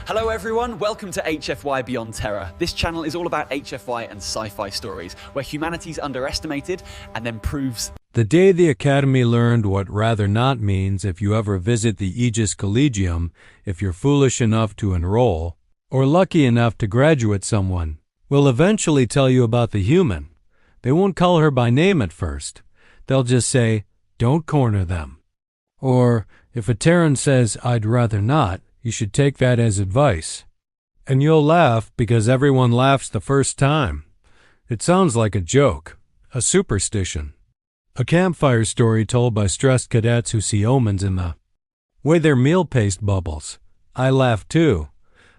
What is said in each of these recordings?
Hello everyone, welcome to HFY Beyond Terror. This channel is all about HFY and sci-fi stories, where humanity's underestimated and then proves... The day the Academy learned what rather not means if you ever visit the Aegis Collegium, if you're foolish enough to enroll, or lucky enough to graduate someone, will eventually tell you about the human. They won't call her by name at first. They'll just say, don't corner them. Or, if a Terran says, I'd rather not, you should take that as advice. And you'll laugh because everyone laughs the first time. It sounds like a joke, a superstition. A campfire story told by stressed cadets who see omens in the way their meal paste bubbles. I laughed too.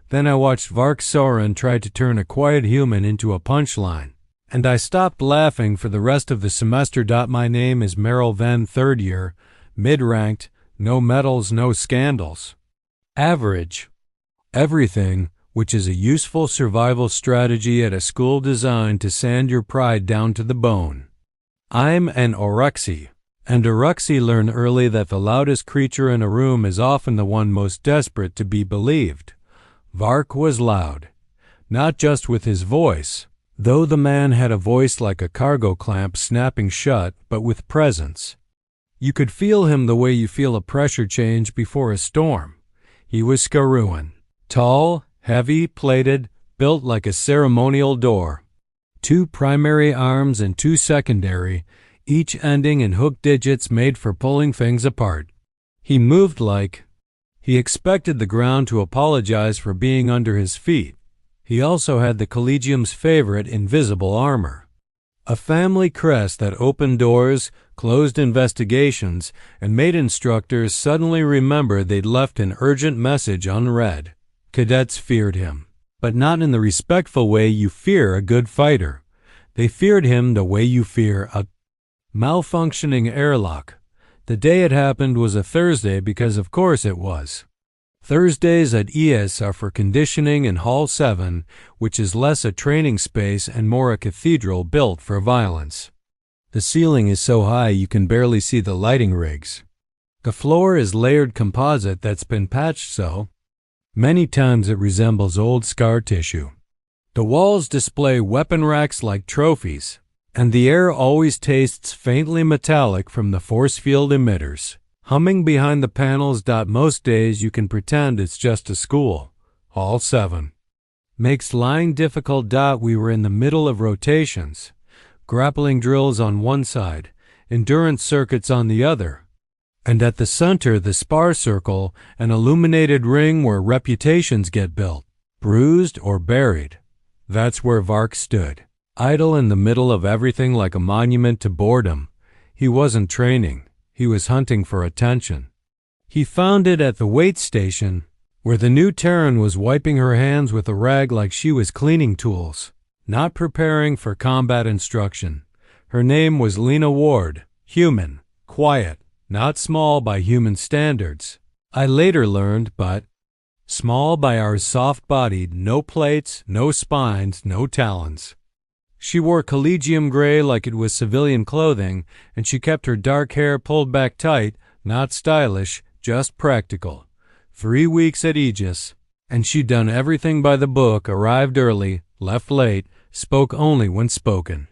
Then I watched Vark Soren try to turn a quiet human into a punchline. And I stopped laughing for the rest of the semester. My name is Meryl Van, third year, mid-ranked, no medals, no scandals. Average. Everything, which is a useful survival strategy at a school designed to sand your pride down to the bone. I'm an Oruxi, and Oruxi learn early that the loudest creature in a room is often the one most desperate to be believed. Vark was loud, not just with his voice, though the man had a voice like a cargo clamp snapping shut, but with presence. You could feel him the way you feel a pressure change before a storm. He was Skaruan, tall, heavy, plated, built like a ceremonial door. 2 primary arms and 2 secondary, each ending in hook digits made for pulling things apart. He moved like he expected the ground to apologize for being under his feet. He also had the Collegium's favorite invisible armor. A family crest that opened doors, closed investigations, and made instructors suddenly remember they'd left an urgent message unread. Cadets feared him, but not in the respectful way you fear a good fighter. They feared him the way you fear a malfunctioning airlock. The day it happened was a Thursday because of course it was. Thursdays at ES are for conditioning in Hall 7, which is less a training space and more a cathedral built for violence. The ceiling is so high you can barely see the lighting rigs. The floor is layered composite that's been patched so many times it resembles old scar tissue. The walls display weapon racks like trophies, and the air always tastes faintly metallic from the force field emitters. Humming behind the panels. Most days you can pretend it's just a school. Hall 7. Makes lying difficult. We were in the middle of rotations. Grappling drills on one side, endurance circuits on the other. And at the center, the Spar circle, an illuminated ring where reputations get built, bruised or buried. That's where Vark stood, idle in the middle of everything like a monument to boredom. He wasn't training. He was hunting for attention. He found it at the weight station, where the new Terran was wiping her hands with a rag like she was cleaning tools, not preparing for combat instruction. Her name was Lena Ward, human, quiet, not small by human standards. I later learned, but small by our soft-bodied, no plates, no spines, no talons. She wore collegium gray like it was civilian clothing, and she kept her dark hair pulled back tight, not stylish, just practical. 3 weeks at Aegis, and she'd done everything by the book, arrived early, left late, spoke only when spoken.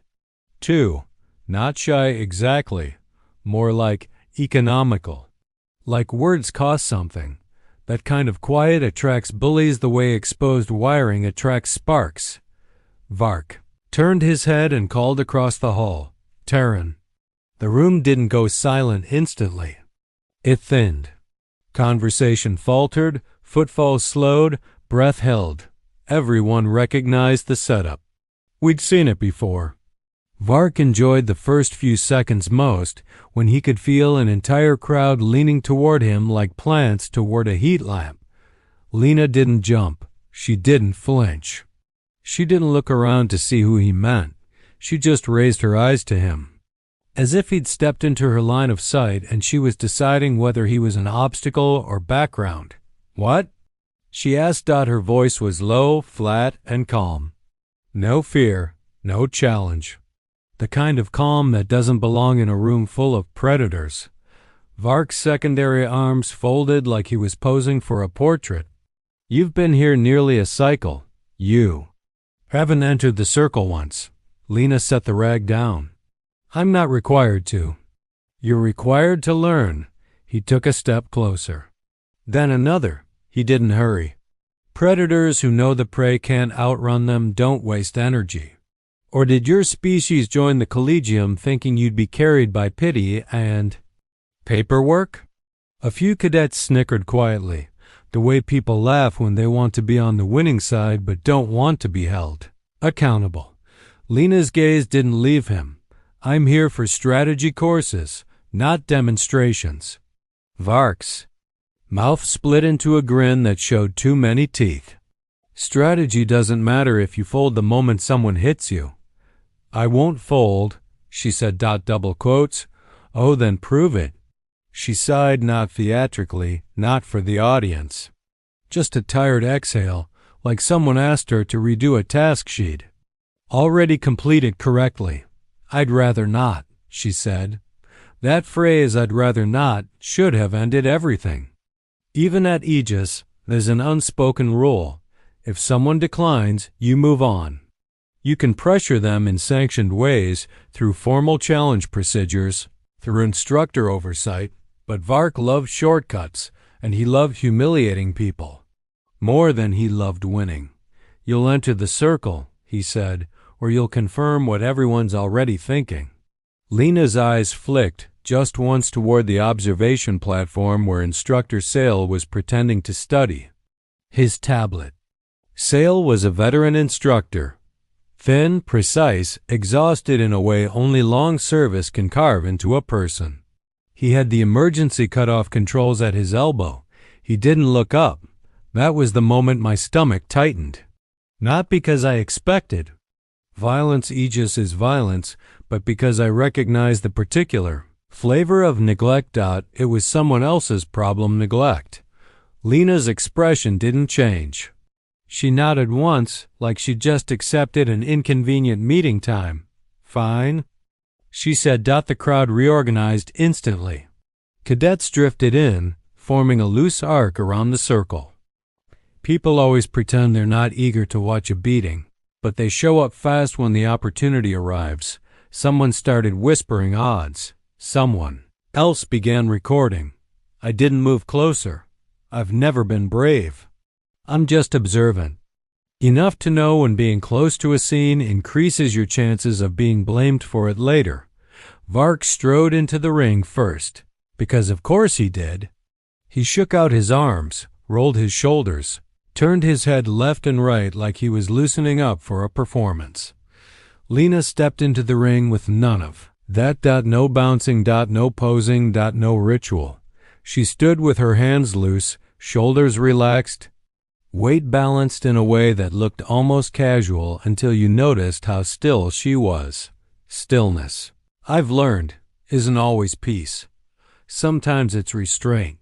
2. Not shy exactly, more like economical. Like words cost something. That kind of quiet attracts bullies the way exposed wiring attracts sparks. Vark turned his head and called across the hall, Terran. The room didn't go silent instantly. It thinned. Conversation faltered, footfalls slowed, breath held. Everyone recognized the setup. We'd seen it before. Vark enjoyed the first few seconds most, when he could feel an entire crowd leaning toward him like plants toward a heat lamp. Lena didn't jump. She didn't flinch. She didn't look around to see who he meant. She just raised her eyes to him, as if he'd stepped into her line of sight and she was deciding whether he was an obstacle or background. What? She asked. Her voice was low, flat, and calm. No fear, no challenge. The kind of calm that doesn't belong in a room full of predators. Vark's secondary arms folded like he was posing for a portrait. You've been here nearly a cycle. You haven't entered the circle once. Lena set the rag down. I'm not required to. You're required to learn. He took a step closer. Then another. He didn't hurry. Predators who know the prey can't outrun them don't waste energy. Or did your species join the Collegium thinking you'd be carried by pity and paperwork? A few cadets snickered quietly, the way people laugh when they want to be on the winning side but don't want to be held accountable. Lena's gaze didn't leave him. I'm here for strategy courses, not demonstrations. Vark's mouth split into a grin that showed too many teeth. Strategy doesn't matter if you fold the moment someone hits you. I won't fold, she said. Double quotes. Oh, then prove it. She sighed, not theatrically, not for the audience. Just a tired exhale, like someone asked her to redo a task sheet. Already completed correctly. I'd rather not, she said. That phrase, I'd rather not, should have ended everything. Even at Aegis, there's an unspoken rule. If someone declines, you move on. You can pressure them in sanctioned ways, through formal challenge procedures, through instructor oversight, but Vark loved shortcuts, and he loved humiliating people. More than he loved winning. You'll enter the circle, he said, or you'll confirm what everyone's already thinking. Lena's eyes flicked just once toward the observation platform where Instructor Sale was pretending to study. His tablet. Sale was a veteran instructor. Thin, precise, exhausted in a way only long service can carve into a person. He had the emergency cutoff controls at his elbow. He didn't look up. That was the moment my stomach tightened. Not because I expected. Violence Aegis is violence, but because I recognized the particular flavor of neglect. It was someone else's problem, neglect. Lena's expression didn't change. She nodded once, like she'd just accepted an inconvenient meeting time. Fine, she said. The crowd reorganized instantly. Cadets drifted in, forming a loose arc around the circle. People always pretend they're not eager to watch a beating, but they show up fast when the opportunity arrives. Someone started whispering odds. Someone else began recording. I didn't move closer. I've never been brave. I'm just observant. Enough to know when being close to a scene increases your chances of being blamed for it later. Vark strode into the ring first, because of course he did. He shook out his arms, rolled his shoulders, turned his head left and right like he was loosening up for a performance. Lena stepped into the ring with none of that. No bouncing. No posing. No ritual. She stood with her hands loose, shoulders relaxed, weight balanced in a way that looked almost casual until you noticed how still she was. Stillness, I've learned, isn't always peace. Sometimes it's restraint.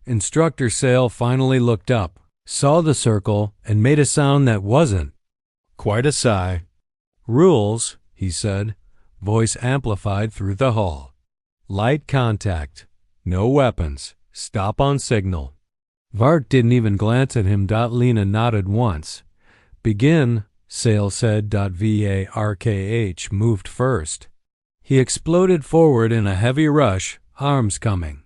Instructor Sale finally looked up, saw the circle, and made a sound that wasn't quite a sigh. Rules, he said, voice amplified through the hall. Light contact. No weapons. Stop on signal. Vark didn't even glance at him. Lena nodded once. Begin, Sale said. Varkh moved first. He exploded forward in a heavy rush, arms coming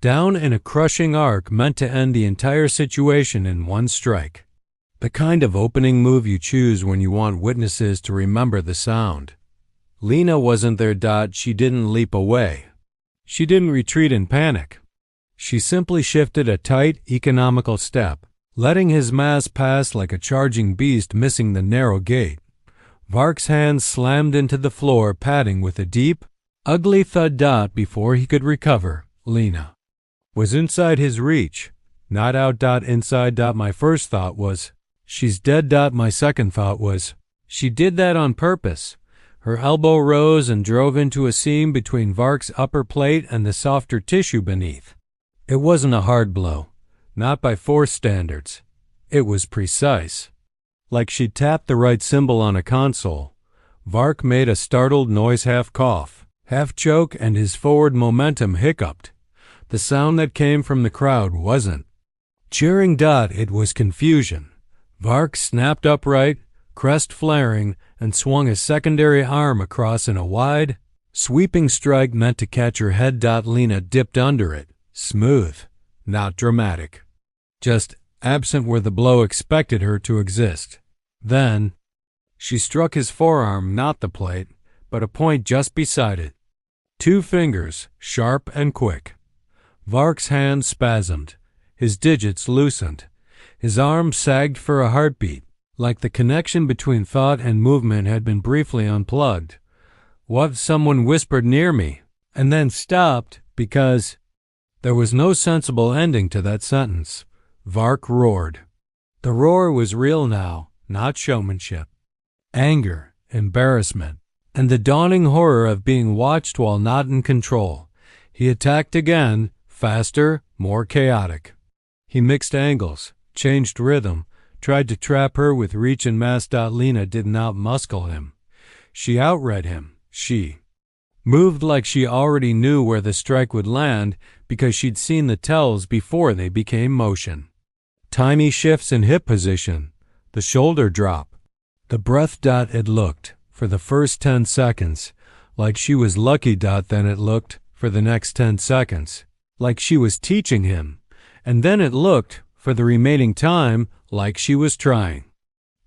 down in a crushing arc meant to end the entire situation in one strike. The kind of opening move you choose when you want witnesses to remember the sound. Lena wasn't there. She didn't leap away. She didn't retreat in panic. She simply shifted a tight, economical step, letting his mass pass like a charging beast missing the narrow gate. Vark's hands slammed into the floor, padding with a deep, ugly thud. Before he could recover, Lena was inside his reach, not out. Inside. My first thought was, she's dead. My second thought was, she did that on purpose. Her elbow rose and drove into a seam between Vark's upper plate and the softer tissue beneath. It wasn't a hard blow, not by force standards. It was precise. Like she'd tapped the right symbol on a console. Vark made a startled noise, half cough, half choke, and his forward momentum hiccuped. The sound that came from the crowd wasn't Cheering. It was confusion. Vark snapped upright, crest flaring, and swung a secondary arm across in a wide, sweeping strike meant to catch her head. Lena dipped under it, smooth, not dramatic, just absent where the blow expected her to exist. Then, she struck his forearm, not the plate, but a point just beside it. 2 fingers, sharp and quick. Vark's hand spasmed, his digits loosened. His arm sagged for a heartbeat, like the connection between thought and movement had been briefly unplugged. What? Someone whispered near me, and then stopped because there was no sensible ending to that sentence. Vark roared. The roar was real now, not showmanship. Anger, embarrassment, and the dawning horror of being watched while not in control. He attacked again, faster, more chaotic. He mixed angles, changed rhythm, tried to trap her with reach and mass. Lena did not muscle him. She outread him. She moved like she already knew where the strike would land because she'd seen the tells before they became motion. Tiny shifts in hip position, the shoulder drop, the breath. It looked, for the first 10 seconds, like she was lucky. Then it looked, for the next 10 seconds, like she was teaching him, and then it looked, for the remaining time, like she was trying.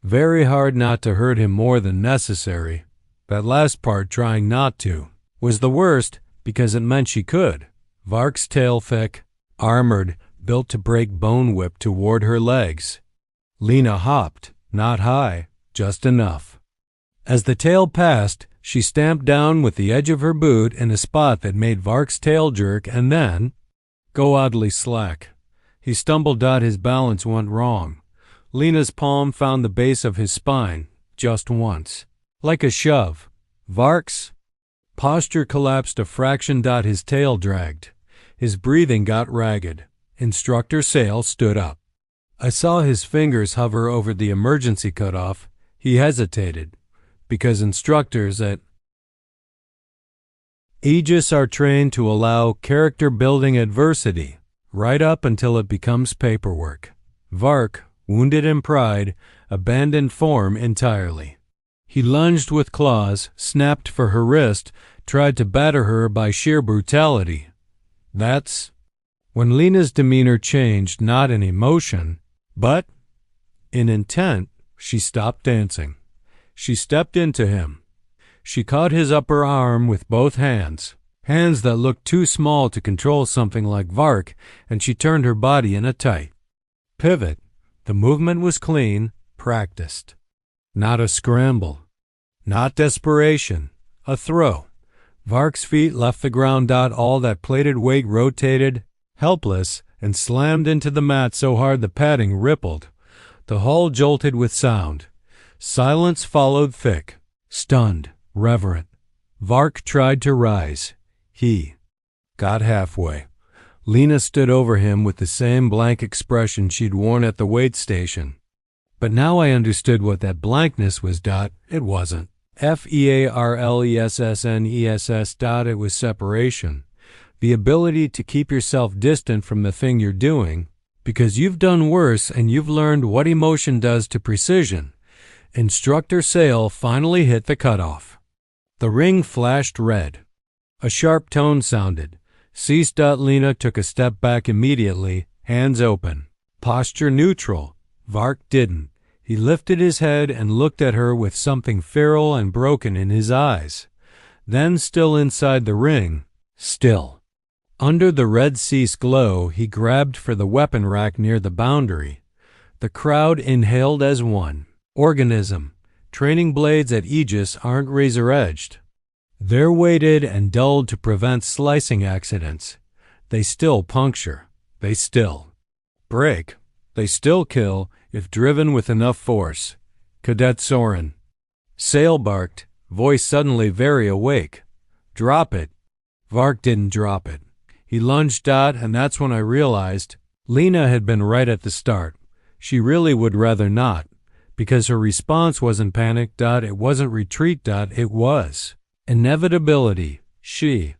Very hard not to hurt him more than necessary. That last part, trying not to, was the worst because it meant she could. Vark's tail thick, armored, built to break bone whip toward her legs. Lena hopped, not high, just enough. As the tail passed, she stamped down with the edge of her boot in a spot that made Vark's tail jerk and then go oddly slack. He stumbled. His balance went wrong. Lena's palm found the base of his spine, just once. Like a shove. Vark's posture collapsed a fraction. His tail dragged. His breathing got ragged. Instructor Sale stood up. I saw his fingers hover over the emergency cutoff. He hesitated, because instructors at Aegis are trained to allow character-building adversity, right up until it becomes paperwork. Vark, wounded in pride, abandoned form entirely. He lunged with claws, snapped for her wrist, tried to batter her by sheer brutality. That's when Lena's demeanor changed, not in emotion, but in intent. She stopped dancing. She stepped into him. She caught his upper arm with both hands, hands that looked too small to control something like Vark, and she turned her body in a tight pivot. The movement was clean, practiced. Not a scramble. Not desperation. A throw. Vark's feet left the ground. All that plated weight rotated, helpless, and slammed into the mat so hard the padding rippled. The hull jolted with sound. Silence followed thick, stunned, reverent. Vark tried to rise. He got halfway. Lena stood over him with the same blank expression she'd worn at the weight station. But now I understood what that blankness was. It wasn't FEARLESSNESS. It was separation. The ability to keep yourself distant from the thing you're doing, because you've done worse and you've learned what emotion does to precision. Instructor Sale finally hit the cutoff. The ring flashed red. A sharp tone sounded. Ceased. Lena took a step back immediately, hands open. Posture neutral. Vark didn't. He lifted his head and looked at her with something feral and broken in his eyes. Then, still inside the ring, still under the red cease glow, he grabbed for the weapon rack near the boundary. The crowd inhaled as one. Organism. Training blades at Aegis aren't razor-edged. They're weighted and dulled to prevent slicing accidents. They still puncture. They still break. They still kill if driven with enough force. Cadet Soren. Sale barked, voice suddenly very awake. Drop it. Vark didn't drop it. He lunged. And that's when I realized Lena had been right at the start. She really would rather not, because her response wasn't panic. It wasn't retreat. It was inevitability. She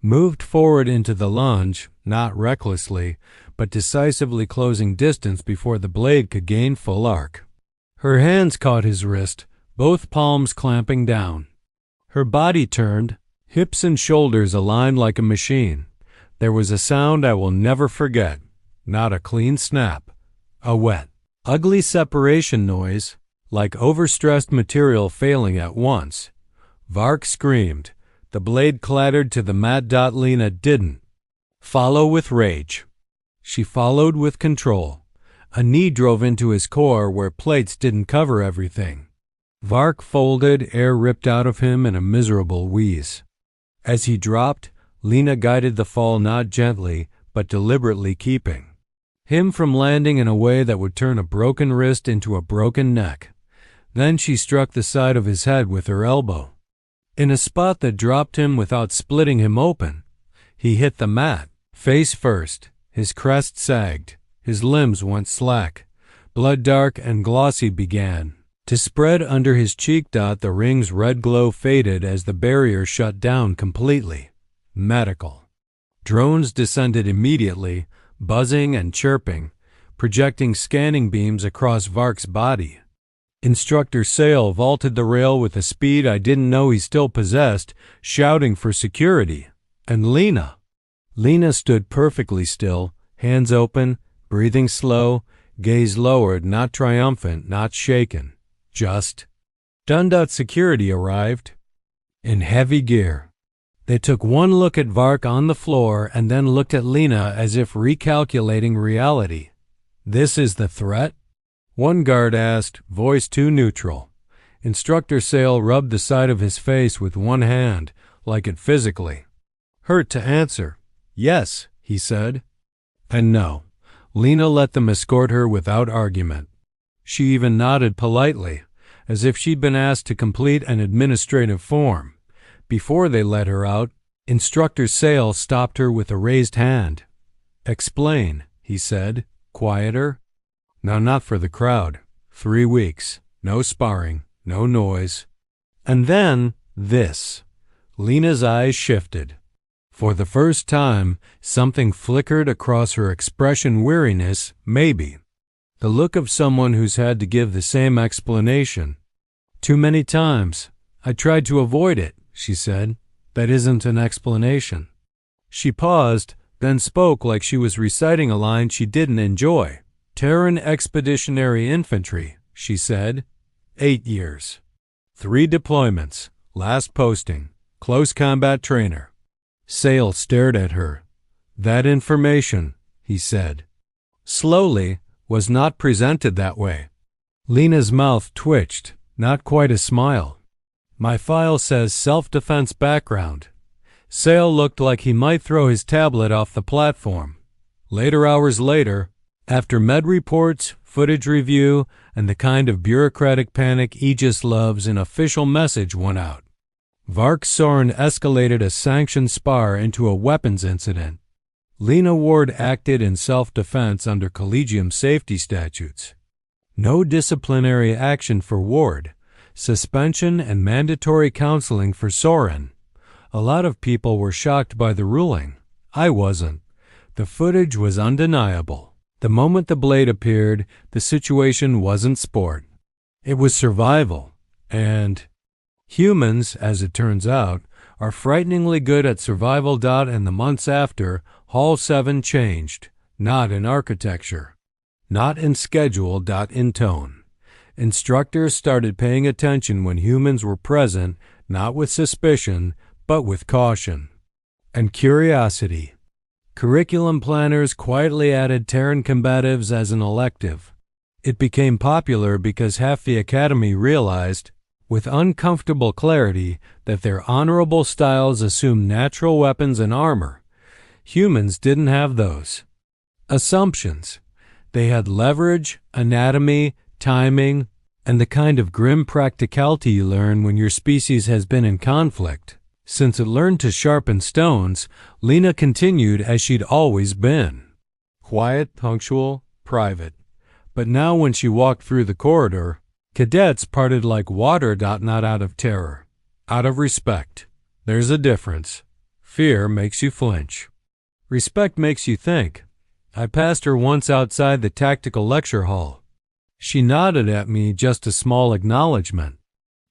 moved forward into the lunge, not recklessly, but decisively closing distance before the blade could gain full arc. Her hands caught his wrist, both palms clamping down. Her body turned, hips and shoulders aligned like a machine. There was a sound I will never forget. Not a clean snap. A wet, ugly separation noise, like overstressed material failing at once. Vark screamed. The blade clattered to the mat. Lena didn't follow with rage. She followed with control. A knee drove into his core where plates didn't cover everything. Vark folded, air ripped out of him in a miserable wheeze. As he dropped, Lena guided the fall not gently, but deliberately, keeping him from landing in a way that would turn a broken wrist into a broken neck. Then she struck the side of his head with her elbow. In a spot that dropped him without splitting him open, he hit the mat, face first. His crest sagged. His limbs went slack. Blood dark and glossy began to spread under his cheek. The ring's red glow faded as the barrier shut down completely. Medical. Drones descended immediately, buzzing and chirping, projecting scanning beams across Vark's body. Instructor Sale vaulted the rail with a speed I didn't know he still possessed, shouting for security. And Lena stood perfectly still, hands open, breathing slow, gaze lowered, not triumphant, not shaken. Just done. Security arrived in heavy gear. They took one look at Vark on the floor and then looked at Lena as if recalculating reality. "This is the threat?" One guard asked, voice too neutral. Instructor Sale rubbed the side of his face with one hand, like it physically hurt to answer. "Yes," he said. And no. Lena let them escort her without argument. She even nodded politely, as if she'd been asked to complete an administrative form. Before they let her out, Instructor Sale stopped her with a raised hand. "Explain," he said, quieter. "Now, not for the crowd. 3 weeks. No sparring. No noise." And then this. Lena's eyes shifted. For the first time, something flickered across her expression. Weariness, maybe. The look of someone who's had to give the same explanation too many times. "I tried to avoid it," she said. "That isn't an explanation." She paused, then spoke like she was reciting a line she didn't enjoy. "Terran Expeditionary Infantry," she said. 8 years. 3 deployments. Last posting. Close combat trainer. Sale stared at her. "That information," he said, slowly, "was not presented that way." Lena's mouth twitched, not quite a smile. "My file says self-defense background." Sale looked like he might throw his tablet off the platform. Hours later, after med reports, footage review, and the kind of bureaucratic panic Aegis loves, an official message went out. Vark Soren escalated a sanctioned Spar into a weapons incident. Lena Ward acted in self-defense under Collegium safety statutes. No disciplinary action for Ward, suspension and mandatory counseling for Soren. A lot of people were shocked by the ruling. I wasn't. The footage was undeniable. The moment the blade appeared, the situation wasn't sport. It was survival. And humans, as it turns out, are frighteningly good at survival. And the months after, Hall 7 changed. Not in architecture. Not in schedule. In tone. Instructors started paying attention when humans were present, not with suspicion, but with caution and curiosity. Curriculum planners quietly added Terran combatives as an elective. It became popular because half the academy realized, with uncomfortable clarity, that their honorable styles assumed natural weapons and armor. Humans didn't have those assumptions. They had leverage, anatomy, timing, and the kind of grim practicality you learn when your species has been in conflict. Since it learned to sharpen stones, Lena continued as she'd always been. Quiet, punctual, private. But now when she walked through the corridor, cadets parted like water. Not out of terror. Out of respect. There's a difference. Fear makes you flinch. Respect makes you think. I passed her once outside the tactical lecture hall. She nodded at me, just a small acknowledgement.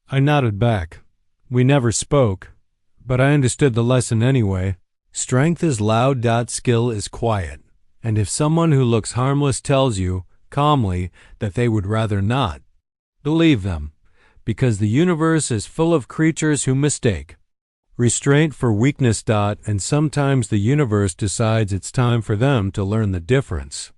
I nodded back. We never spoke, but I understood the lesson anyway. Strength is loud. Skill is quiet. And if someone who looks harmless tells you, calmly, that they would rather not, believe them, because the universe is full of creatures who mistake restraint for weakness. And sometimes the universe decides it's time for them to learn the difference.